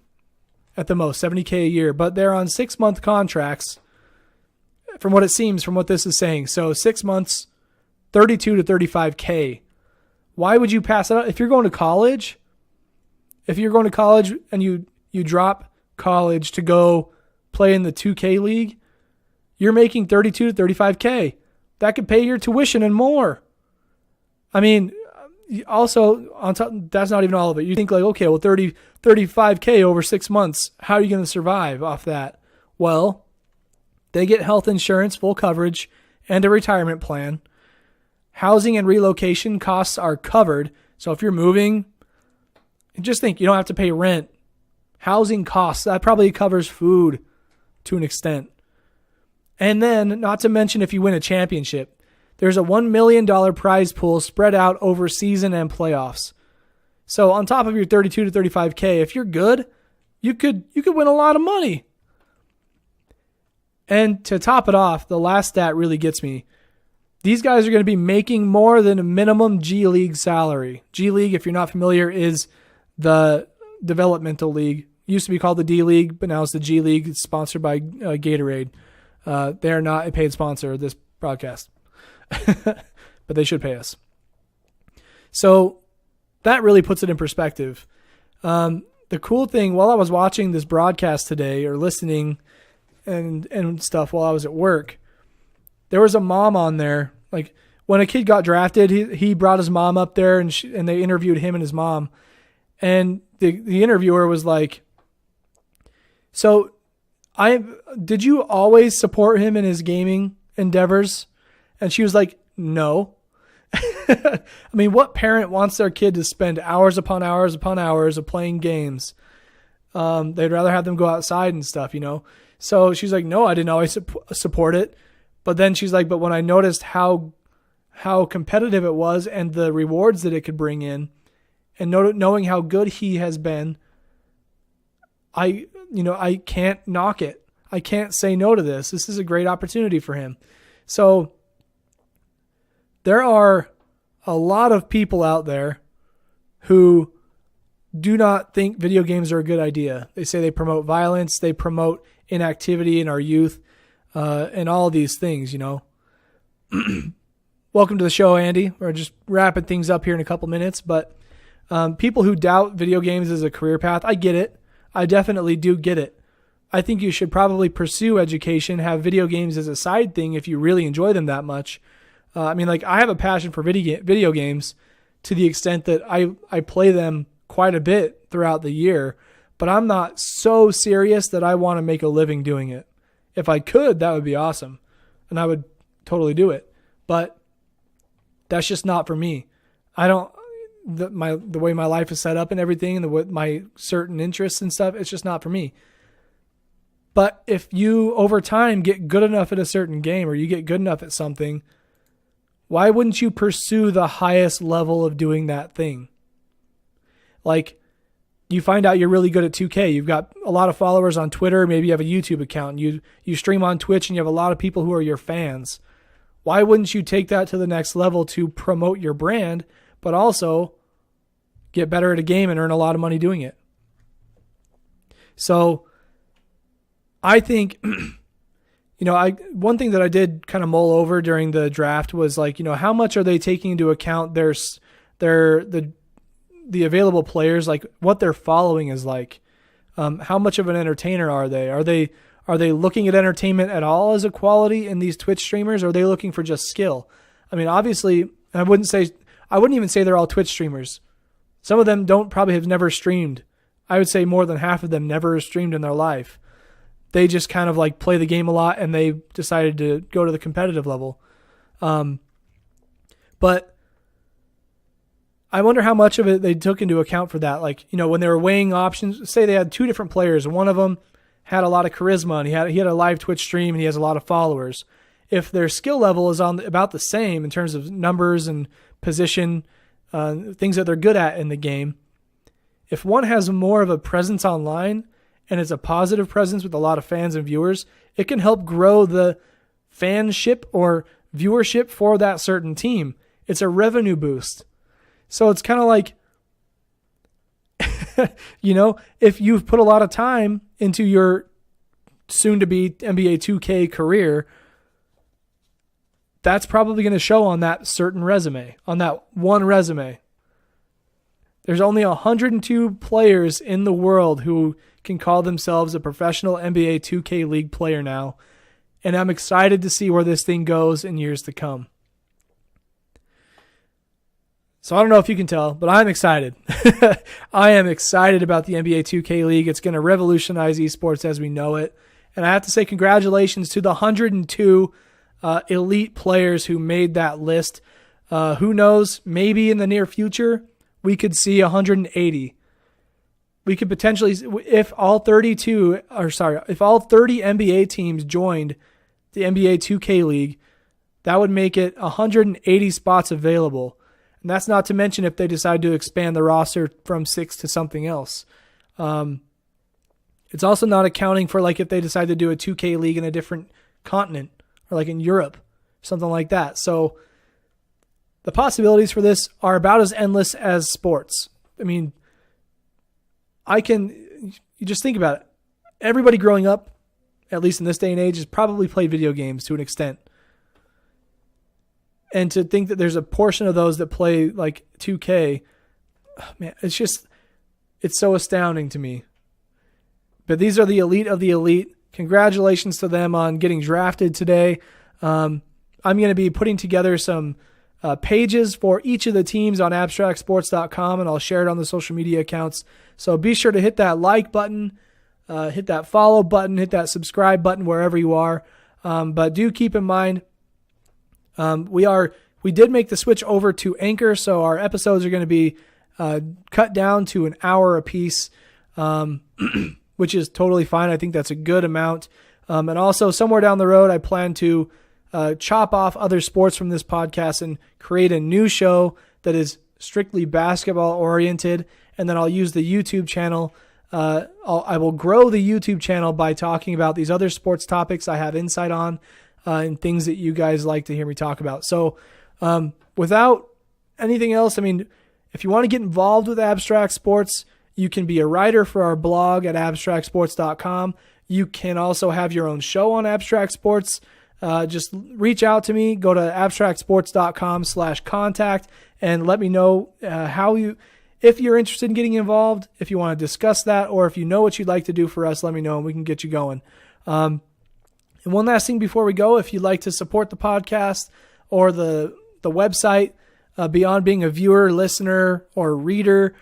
at the most, $70K a year, but they're on 6-month contracts from what it seems, from what this is saying. So 6 months, $32 to $35K. Why would you pass it up? If you're going to college and you drop college to go play in the 2K League, you're making $32 to $35K. that could pay your tuition and more. I mean, also on top, that's not even all of it. You think like, okay, well, 35K over 6 months. How are you going to survive off that? Well, they get health insurance, full coverage, and a retirement plan. Housing and relocation costs are covered. So if you're moving, just think you don't have to pay rent. Housing costs, that probably covers food to an extent. And then, not to mention if you win a championship, there's a $1 million prize pool spread out over season and playoffs. So on top of your 32 to 35K, if you're good, you could win a lot of money. And to top it off, the last stat really gets me. These guys are going to be making more than a minimum G League salary. G League, if you're not familiar, is the developmental league. Used to be called the D League, but now it's the G League. It's sponsored by Gatorade. They are not a paid sponsor of this broadcast, but they should pay us. So that really puts it in perspective. The cool thing, while I was watching this broadcast today or listening and stuff while I was at work, there was a mom on there. Like when a kid got drafted, he brought his mom up there and they interviewed him and his mom. And the interviewer was like, so did you always support him in his gaming endeavors? And she was like, no. I mean, what parent wants their kid to spend hours upon hours upon hours of playing games? They'd rather have them go outside and stuff, you know? So she's like, no, I didn't always support it. But then she's like, but when I noticed how competitive it was and the rewards that it could bring in, and knowing how good he has been, I can't knock it. I can't say no to this. This is a great opportunity for him. So there are a lot of people out there who do not think video games are a good idea. They say they promote violence, they promote inactivity in our youth, and all these things, you know. Welcome to the show, Andy. We're just wrapping things up here in a couple minutes, but people who doubt video games as a career path, I get it. I definitely do get it. I think you should probably pursue education, have video games as a side thing if you really enjoy them that much. I mean, like I have a passion for video games to the extent that I play them quite a bit throughout the year, but I'm not so serious that I want to make a living doing it. If I could, that would be awesome, and I would totally do it. But that's just not for me. I don't. The way my life is set up and everything, and my certain interests and stuff, it's just not for me. But if you over time get good enough at a certain game, or you get good enough at something, why wouldn't you pursue the highest level of doing that thing? Like, you find out you're really good at 2K. You've got a lot of followers on Twitter. Maybe you have a YouTube account. You stream on Twitch, and you have a lot of people who are your fans. Why wouldn't you take that to the next level to promote your brand, but also get better at a game and earn a lot of money doing it? So I think, one thing that I did kind of mull over during the draft was like, how much are they taking into account the available players, like what their following is like? How much of an entertainer are they? Are they looking at entertainment at all as a quality in these Twitch streamers? Or are they looking for just skill? I mean, obviously, I wouldn't even say they're all Twitch streamers. Some of them probably have never streamed. I would say more than half of them never streamed in their life. They just kind of like play the game a lot, and they decided to go to the competitive level. But I wonder how much of it they took into account for that. Like, when they were weighing options, say they had two different players, and one of them had a lot of charisma, and he had a live Twitch stream, and he has a lot of followers. If their skill level is about the same in terms of numbers and position, things that they're good at in the game, if one has more of a presence online and it's a positive presence with a lot of fans and viewers, it can help grow the fanship or viewership for that certain team. It's a revenue boost. So it's kind of like, if you've put a lot of time into your soon-to-be NBA 2K career, that's probably going to show on that certain resume, on that one resume. There's only 102 players in the world who can call themselves a professional NBA 2K League player now, and I'm excited to see where this thing goes in years to come. So I don't know if you can tell, but I'm excited. I am excited about the NBA 2K League. It's going to revolutionize esports as we know it. And I have to say congratulations to the 102 elite players who made that list. Who knows, maybe in the near future, we could see 180. We could potentially, if all 30 NBA teams joined the NBA 2K League, that would make it 180 spots available. And that's not to mention if they decide to expand the roster from 6 to something else. It's also not accounting for like if they decide to do a 2K League in a different continent or like in Europe, something like that. So the possibilities for this are about as endless as sports. I mean, you just think about it. Everybody growing up, at least in this day and age, has probably played video games to an extent. And to think that there's a portion of those that play like 2K, man, it's so astounding to me. But these are the elite of the elite. Congratulations to them on getting drafted today. I'm going to be putting together some pages for each of the teams on abstractsports.com, and I'll share it on the social media accounts. So be sure to hit that like button, hit that follow button, hit that subscribe button wherever you are. But do keep in mind, we did make the switch over to Anchor, so our episodes are going to be cut down to an hour apiece, which is totally fine. I think that's a good amount. And also somewhere down the road, I plan to chop off other sports from this podcast and create a new show that is strictly basketball oriented. And then I'll use the YouTube channel. I will grow the YouTube channel by talking about these other sports topics I have insight on and things that you guys like to hear me talk about. So without anything else, I mean, if you want to get involved with Abstract Sports, you can be a writer for our blog at abstractsports.com. You can also have your own show on Abstract Sports. Just reach out to me. Go to abstractsports.com/contact and let me know if you're interested in getting involved, if you want to discuss that, or if you know what you'd like to do for us, let me know and we can get you going. And one last thing before we go, if you'd like to support the podcast or the website, beyond being a viewer, listener, or reader,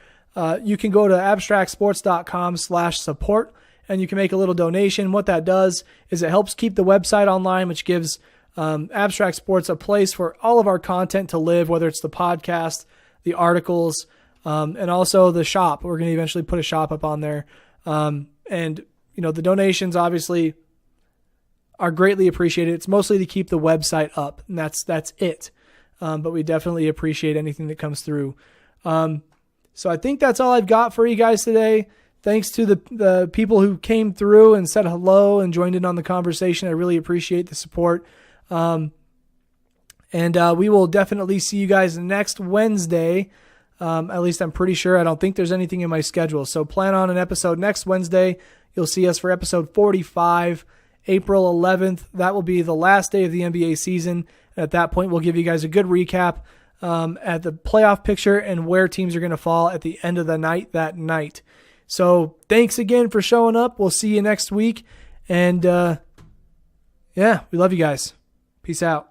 you can go to abstractsports.com/support and you can make a little donation. What that does is it helps keep the website online, which gives Abstract Sports a place for all of our content to live, whether it's the podcast, the articles, and also the shop. We're going to eventually put a shop up on there. And, the donations obviously are greatly appreciated. It's mostly to keep the website up, and that's it. But we definitely appreciate anything that comes through. So I think that's all I've got for you guys today. Thanks to the people who came through and said hello and joined in on the conversation. I really appreciate the support. And we will definitely see you guys next Wednesday. At least I'm pretty sure. I don't think there's anything in my schedule. So plan on an episode next Wednesday. You'll see us for episode 45, April 11th. That will be the last day of the NBA season. And at that point, we'll give you guys a good recap at the playoff picture and where teams are going to fall at the end of the night that night. So thanks again for showing up. We'll see you next week. And we love you guys. Peace out.